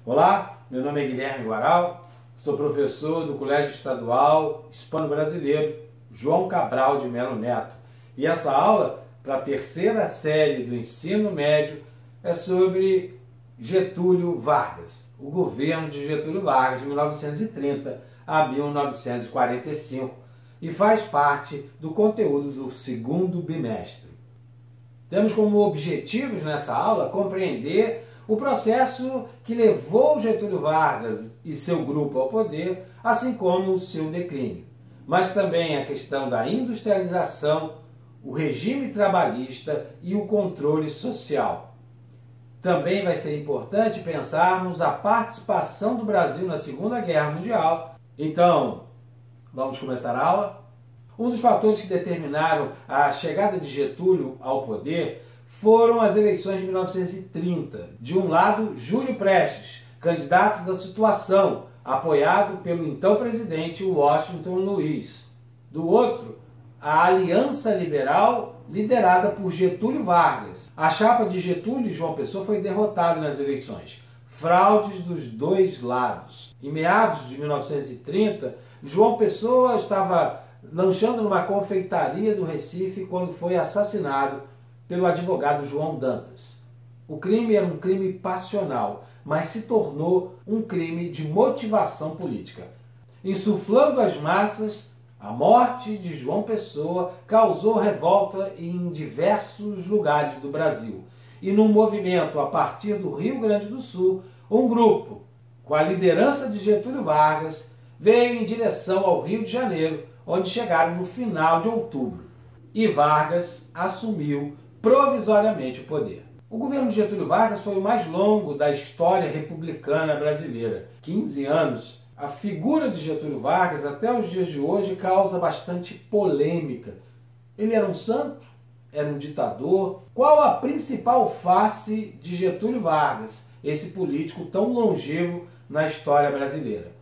Olá, meu nome é Guilherme Guaral, sou professor do Colégio Estadual Hispano-Brasileiro João Cabral de Melo Neto. E essa aula, para a terceira série do ensino médio, é sobre Getúlio Vargas, o governo de Getúlio Vargas de 1930 a 1945, e faz parte do conteúdo do segundo bimestre. Temos como objetivos nessa aula compreender o processo que levou Getúlio Vargas e seu grupo ao poder, assim como o seu declínio, mas também a questão da industrialização, o regime trabalhista e o controle social. Também vai ser importante pensarmos a participação do Brasil na Segunda Guerra Mundial. Então, vamos começar a aula? Um dos fatores que determinaram a chegada de Getúlio ao poder foram as eleições de 1930. De um lado, Júlio Prestes, candidato da situação, apoiado pelo então presidente Washington Luiz. Do outro, a Aliança Liberal, liderada por Getúlio Vargas. A chapa de Getúlio e João Pessoa foi derrotada nas eleições. Fraudes dos dois lados. Em meados de 1930, João Pessoa estava lanchando numa confeitaria do Recife quando foi assassinado pelo advogado João Dantas. O crime era um crime passional, mas se tornou um crime de motivação política. Insuflando as massas, a morte de João Pessoa causou revolta em diversos lugares do Brasil. E num movimento a partir do Rio Grande do Sul, um grupo, com a liderança de Getúlio Vargas, veio em direção ao Rio de Janeiro, onde chegaram no final de outubro. E Vargas assumiu provisoriamente o poder. O governo de Getúlio Vargas foi o mais longo da história republicana brasileira, 15 anos. A figura de Getúlio Vargas, até os dias de hoje, causa bastante polêmica. Ele era um santo? Era um ditador? Qual a principal face de Getúlio Vargas, esse político tão longevo na história brasileira?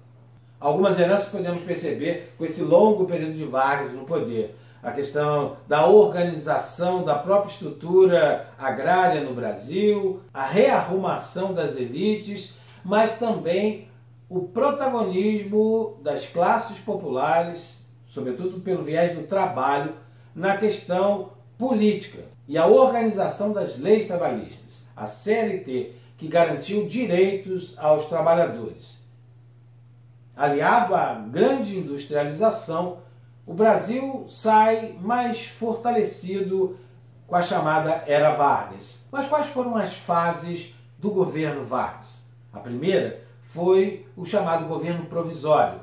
Algumas heranças podemos perceber com esse longo período de Vargas no poder. A questão da organização da própria estrutura agrária no Brasil, a rearrumação das elites, mas também o protagonismo das classes populares, sobretudo pelo viés do trabalho, na questão política e a organização das leis trabalhistas, a CLT, que garantiu direitos aos trabalhadores. Aliado à grande industrialização, o Brasil sai mais fortalecido com a chamada Era Vargas. Mas quais foram as fases do governo Vargas? A primeira foi o chamado governo provisório,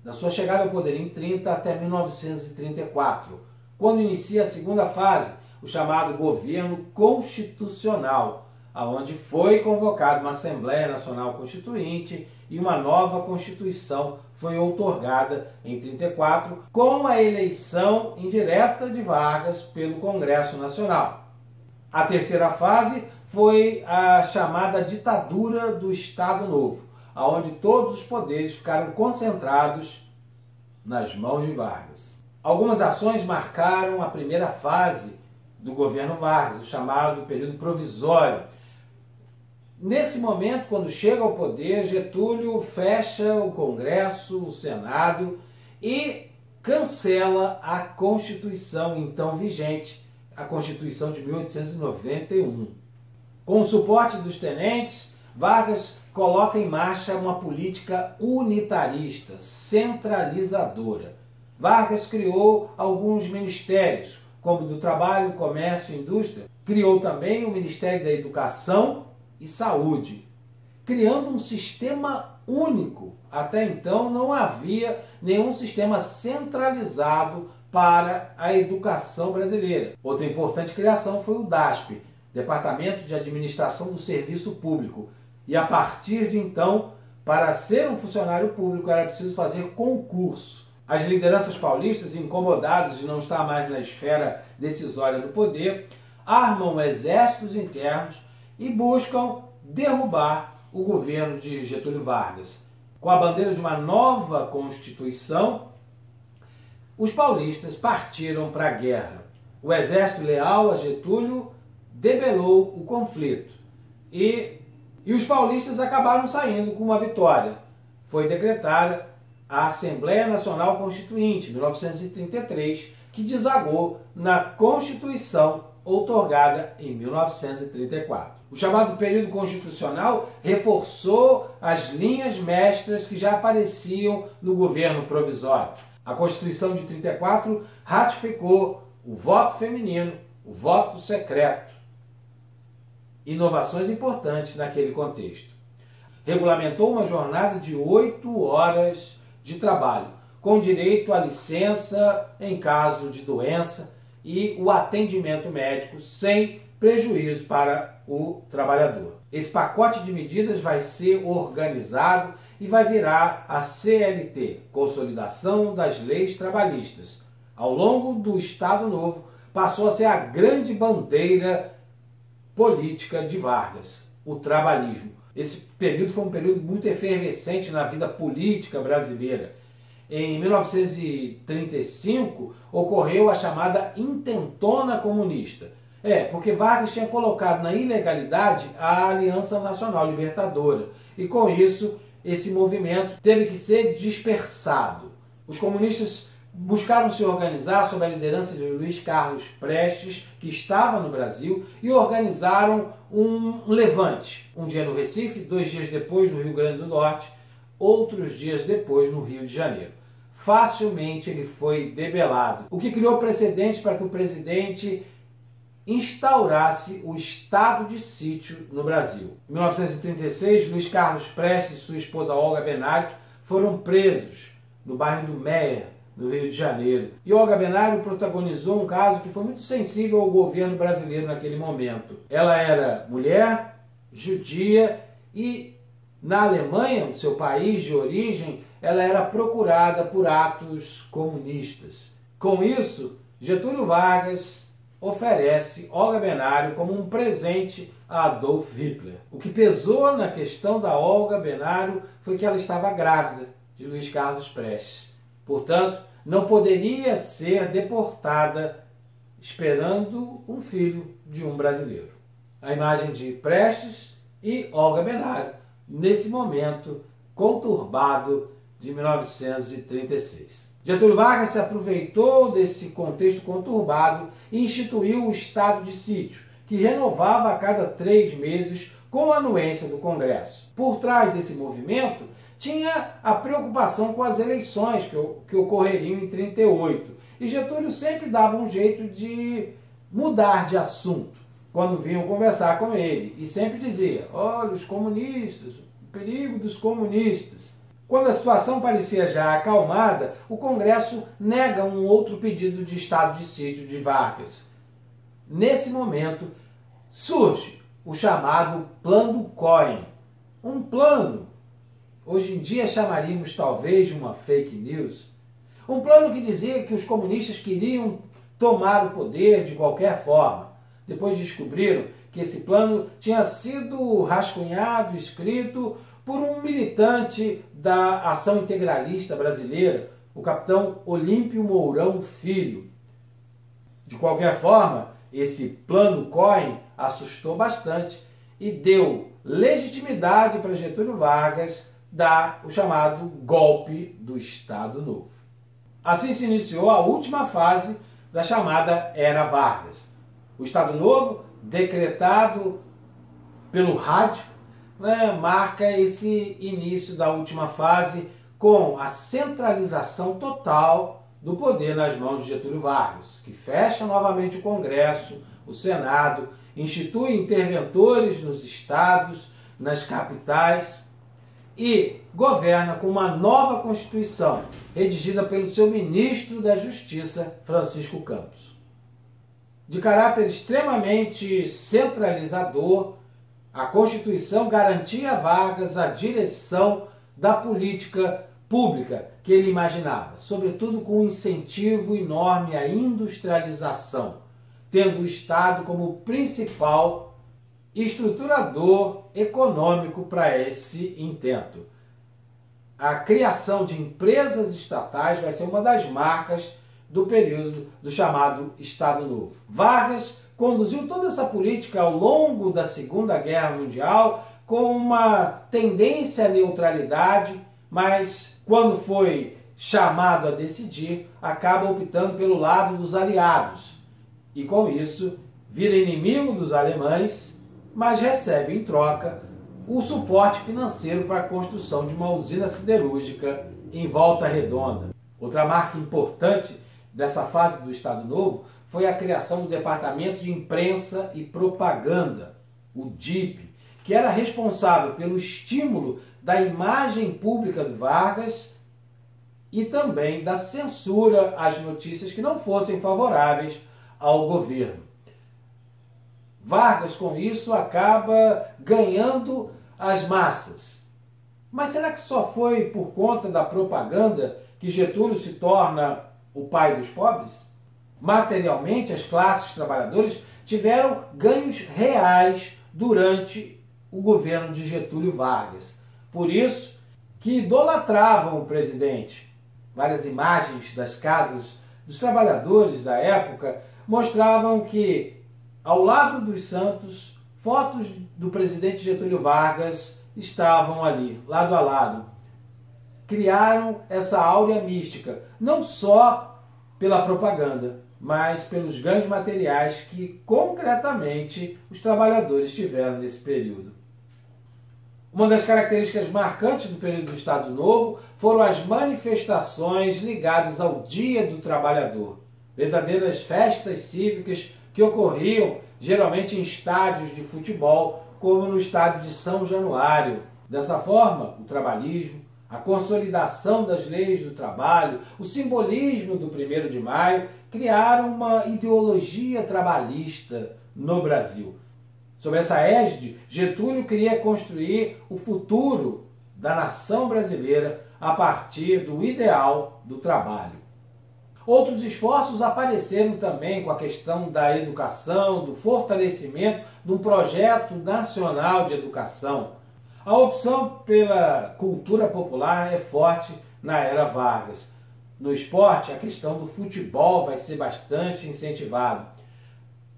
da sua chegada ao poder em 30 até 1934, quando inicia a segunda fase, o chamado governo constitucional, aonde foi convocada uma Assembleia Nacional Constituinte e uma nova Constituição foi outorgada em 34, com a eleição indireta de Vargas pelo Congresso Nacional. A terceira fase foi a chamada ditadura do Estado Novo, onde todos os poderes ficaram concentrados nas mãos de Vargas. Algumas ações marcaram a primeira fase do governo Vargas, o chamado período provisório. Nesse momento, quando chega ao poder, Getúlio fecha o Congresso, o Senado e cancela a Constituição então vigente, a Constituição de 1891. Com o suporte dos tenentes, Vargas coloca em marcha uma política unitarista, centralizadora. Vargas criou alguns ministérios, como do Trabalho, Comércio e Indústria. Criou também o Ministério da Educação e Saúde, criando um sistema único. Até então não havia nenhum sistema centralizado para a educação brasileira. Outra importante criação foi o DASP, Departamento de Administração do Serviço Público. E a partir de então, para ser um funcionário público era preciso fazer concurso. As lideranças paulistas, incomodadas de não estar mais na esfera decisória do poder, armam exércitos internos e buscam derrubar o governo de Getúlio Vargas. Com a bandeira de uma nova Constituição, os paulistas partiram para a guerra. O exército leal a Getúlio debelou o conflito e E os paulistas acabaram saindo com uma vitória. Foi decretada a Assembleia Nacional Constituinte, 1933, que desagou na Constituição outorgada em 1934. O chamado período constitucional reforçou as linhas mestras que já apareciam no governo provisório. A Constituição de 34 ratificou o voto feminino, o voto secreto. Inovações importantes naquele contexto. Regulamentou uma jornada de 8 horas de trabalho, com direito à licença em caso de doença e o atendimento médico sem prejuízo para o trabalhador. Esse pacote de medidas vai ser organizado e vai virar a CLT, Consolidação das Leis Trabalhistas. Ao longo do Estado Novo, passou a ser a grande bandeira política de Vargas, o trabalhismo. Esse período foi um período muito efervescente na vida política brasileira. Em 1935, ocorreu a chamada Intentona Comunista. Porque Vargas tinha colocado na ilegalidade a Aliança Nacional Libertadora. E com isso, esse movimento teve que ser dispersado. Os comunistas buscaram se organizar sob a liderança de Luiz Carlos Prestes, que estava no Brasil, e organizaram um levante. Um dia no Recife, 2 dias depois no Rio Grande do Norte, outros dias depois no Rio de Janeiro. Facilmente ele foi debelado, o que criou precedentes para que o presidente instaurasse o estado de sítio no Brasil. Em 1936, Luiz Carlos Prestes e sua esposa Olga Benário foram presos no bairro do Meier, no Rio de Janeiro. E Olga Benário protagonizou um caso que foi muito sensível ao governo brasileiro naquele momento. Ela era mulher, judia e na Alemanha, o seu país de origem, ela era procurada por atos comunistas. Com isso, Getúlio Vargas oferece Olga Benário como um presente a Adolf Hitler. O que pesou na questão da Olga Benário foi que ela estava grávida de Luiz Carlos Prestes. Portanto, não poderia ser deportada esperando um filho de um brasileiro. A imagem de Prestes e Olga Benário nesse momento conturbado de 1936. Getúlio Vargas se aproveitou desse contexto conturbado e instituiu o estado de sítio, que renovava a cada 3 meses com a anuência do Congresso. Por trás desse movimento tinha a preocupação com as eleições que ocorreriam em 38. E Getúlio sempre dava um jeito de mudar de assunto quando vinham conversar com ele. E sempre dizia, olha, os comunistas, o perigo dos comunistas. Quando a situação parecia já acalmada, o Congresso nega um outro pedido de estado de sítio de Vargas. Nesse momento, surge o chamado Plano Cohen. Um plano, hoje em dia chamaríamos talvez de uma fake news. Um plano que dizia que os comunistas queriam tomar o poder de qualquer forma. Depois descobriram que esse plano tinha sido rascunhado, escrito por um militante da Ação Integralista Brasileira, o capitão Olímpio Mourão Filho. De qualquer forma, esse Plano Cohen assustou bastante e deu legitimidade para Getúlio Vargas dar o chamado golpe do Estado Novo. Assim se iniciou a última fase da chamada Era Vargas. O Estado Novo, decretado pelo rádio, marca esse início da última fase com a centralização total do poder nas mãos de Getúlio Vargas, que fecha novamente o Congresso, o Senado, institui interventores nos estados, nas capitais e governa com uma nova Constituição, redigida pelo seu ministro da Justiça, Francisco Campos. De caráter extremamente centralizador, a Constituição garantia a Vargas a direção da política pública que ele imaginava, sobretudo com um incentivo enorme à industrialização, tendo o Estado como principal estruturador econômico para esse intento. A criação de empresas estatais vai ser uma das marcas do período do chamado Estado Novo. Vargas conduziu toda essa política ao longo da Segunda Guerra Mundial com uma tendência à neutralidade, mas quando foi chamado a decidir, acaba optando pelo lado dos aliados. E com isso, vira inimigo dos alemães, mas recebe em troca o suporte financeiro para a construção de uma usina siderúrgica em Volta Redonda. Outra marca importante dessa fase do Estado Novo foi a criação do Departamento de Imprensa e Propaganda, o DIP, que era responsável pelo estímulo da imagem pública do Vargas e também da censura às notícias que não fossem favoráveis ao governo. Vargas, com isso, acaba ganhando as massas. Mas será que só foi por conta da propaganda que Getúlio se torna o pai dos pobres? Materialmente, as classes trabalhadoras tiveram ganhos reais durante o governo de Getúlio Vargas. Por isso que idolatravam o presidente. Várias imagens das casas dos trabalhadores da época mostravam que, ao lado dos santos, fotos do presidente Getúlio Vargas estavam ali, lado a lado. Criaram essa áurea mística, não só pela propaganda, mas pelos ganhos materiais que, concretamente, os trabalhadores tiveram nesse período. Uma das características marcantes do período do Estado Novo foram as manifestações ligadas ao Dia do Trabalhador, verdadeiras festas cívicas que ocorriam geralmente em estádios de futebol, como no estádio de São Januário. Dessa forma, o trabalhismo, a consolidação das leis do trabalho, o simbolismo do 1º de maio criaram uma ideologia trabalhista no Brasil. Sob essa égide, Getúlio queria construir o futuro da nação brasileira a partir do ideal do trabalho. Outros esforços apareceram também com a questão da educação, do fortalecimento de um projeto nacional de educação. A opção pela cultura popular é forte na era Vargas. No esporte, a questão do futebol vai ser bastante incentivado.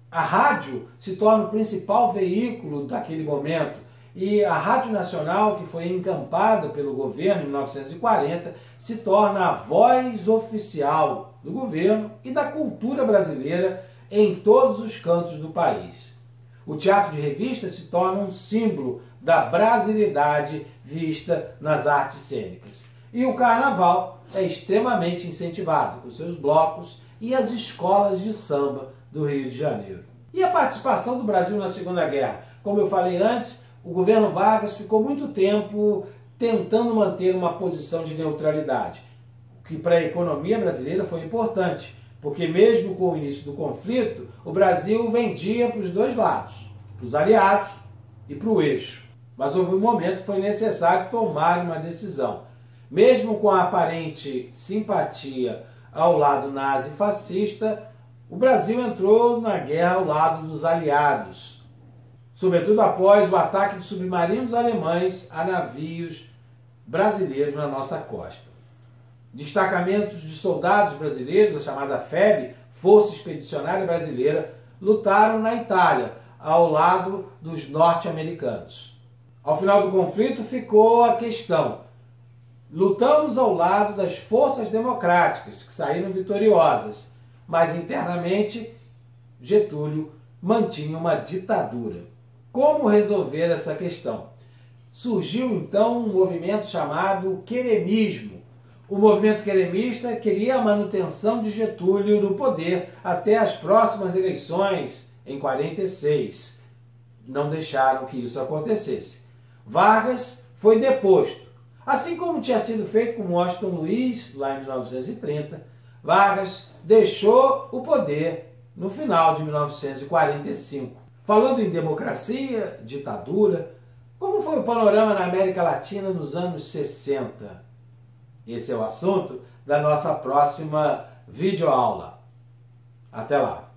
A rádio se torna o principal veículo daquele momento e a Rádio Nacional, que foi encampada pelo governo em 1940, se torna a voz oficial do governo e da cultura brasileira em todos os cantos do país. O teatro de revista se torna um símbolo da brasilidade vista nas artes cênicas. E o carnaval é extremamente incentivado com seus blocos e as escolas de samba do Rio de Janeiro. E a participação do Brasil na Segunda Guerra? Como eu falei antes, o governo Vargas ficou muito tempo tentando manter uma posição de neutralidade, o que para a economia brasileira foi importante, porque mesmo com o início do conflito, o Brasil vendia para os dois lados, para os aliados e para o eixo. Mas houve um momento que foi necessário tomar uma decisão. Mesmo com a aparente simpatia ao lado nazi-fascista, o Brasil entrou na guerra ao lado dos aliados, sobretudo após o ataque de submarinos alemães a navios brasileiros na nossa costa. Destacamentos de soldados brasileiros, a chamada FEB, Força Expedicionária Brasileira, lutaram na Itália, ao lado dos norte-americanos. Ao final do conflito ficou a questão: lutamos ao lado das forças democráticas, que saíram vitoriosas, mas internamente Getúlio mantinha uma ditadura. Como resolver essa questão? Surgiu então um movimento chamado queremismo. O movimento queremista queria a manutenção de Getúlio no poder até as próximas eleições em 46. Não deixaram que isso acontecesse. Vargas foi deposto. Assim como tinha sido feito com Washington Luiz, lá em 1930, Vargas deixou o poder no final de 1945. Falando em democracia, ditadura, como foi o panorama na América Latina nos anos 60? Esse é o assunto da nossa próxima videoaula. Até lá!